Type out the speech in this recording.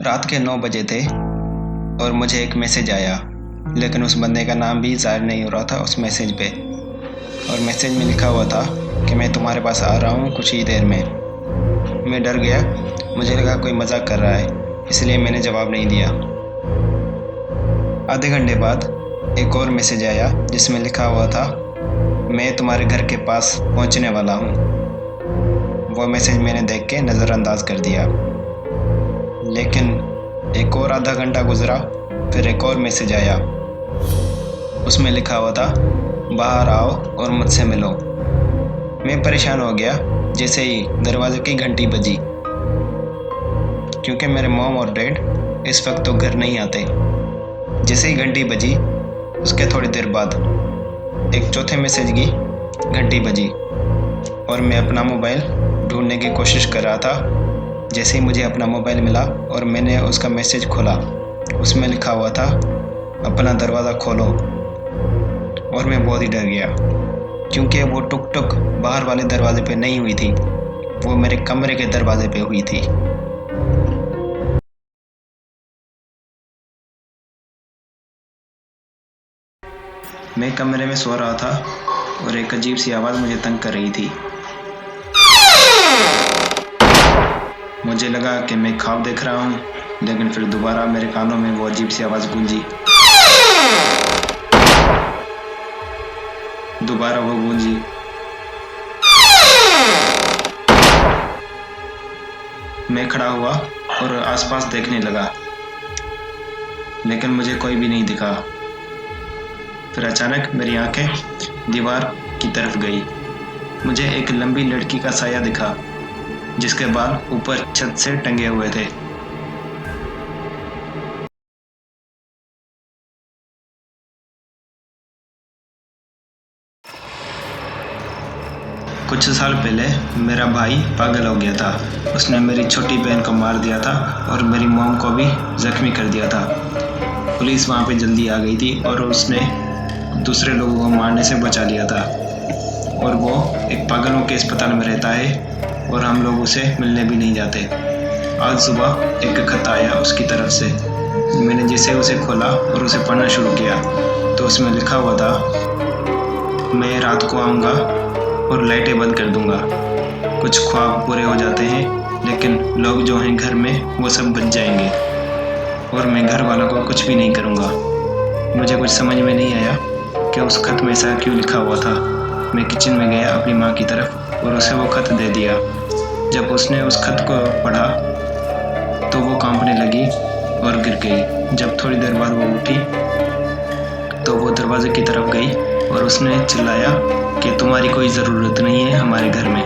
रात के 9 बजे थे और मुझे एक मैसेज आया, लेकिन उस बंदे का नाम भी ज़ाहिर नहीं हो रहा था उस मैसेज पे। और मैसेज में लिखा हुआ था कि मैं तुम्हारे पास आ रहा हूँ कुछ ही देर में। मैं डर गया, मुझे लगा कोई मजाक कर रहा है, इसलिए मैंने जवाब नहीं दिया। आधे घंटे बाद एक और मैसेज आया जिसमें लिखा हुआ था मैं तुम्हारे घर के पास पहुँचने वाला हूँ। वो मैसेज मैंने देख के नज़रअंदाज कर दिया। लेकिन एक और आधा घंटा गुजरा, फिर एक और मैसेज आया। उसमें लिखा हुआ था बाहर आओ और मुझसे मिलो। मैं परेशान हो गया जैसे ही दरवाजे की घंटी बजी, क्योंकि मेरे मॉम और डैड इस वक्त तो घर नहीं आते। जैसे ही घंटी बजी उसके थोड़ी देर बाद एक चौथे मैसेज की घंटी बजी और मैं अपना मोबाइल ढूंढने की कोशिश कर रहा था। जैसे ही मुझे अपना मोबाइल मिला और मैंने उसका मैसेज खोला, उसमें लिखा हुआ था अपना दरवाज़ा खोलो। और मैं बहुत ही डर गया, क्योंकि वो टुक टुक बाहर वाले दरवाजे पे नहीं हुई थी, वो मेरे कमरे के दरवाजे पे हुई थी। मैं कमरे में सो रहा था और एक अजीब सी आवाज़ मुझे तंग कर रही थी। मुझे लगा कि मैं ख्वाब देख रहा हूँ, लेकिन फिर दोबारा मेरे कानों में वो अजीब सी आवाज़ गूंजी। दोबारा वो गूंजी। मैं खड़ा हुआ और आसपास देखने लगा, लेकिन मुझे कोई भी नहीं दिखा। फिर अचानक मेरी आंखें दीवार की तरफ गई। मुझे एक लंबी लड़की का साया दिखा, जिसके बाल ऊपर छत से टंगे हुए थे। कुछ साल पहले मेरा भाई पागल हो गया था। उसने मेरी छोटी बहन को मार दिया था और मेरी मॉम को भी जख्मी कर दिया था। पुलिस वहाँ पे जल्दी आ गई थी और उसने दूसरे लोगों को मारने से बचा लिया था। और वो एक पागलों के अस्पताल में रहता है और हम लोग उसे मिलने भी नहीं जाते। आज सुबह एक खत आया उसकी तरफ से। मैंने जैसे उसे खोला और उसे पढ़ना शुरू किया तो उसमें लिखा हुआ था मैं रात को आऊँगा और लाइटें बंद कर दूंगा। कुछ ख्वाब पूरे हो जाते हैं, लेकिन लोग जो हैं घर में वो सब बच जाएंगे और मैं घर वालों को कुछ भी नहीं करूंगा। मुझे कुछ समझ में नहीं आया कि उस खत में ऐसा क्यों लिखा हुआ था। मैं किचन में गया अपनी माँ की तरफ और उसे वो खत दे दिया। जब उसने उस खत को पढ़ा तो वो कांपने लगी और गिर गई। जब थोड़ी देर बाद वो उठी तो वो दरवाजे की तरफ गई और उसने चिल्लाया कि तुम्हारी कोई ज़रूरत नहीं है हमारे घर में।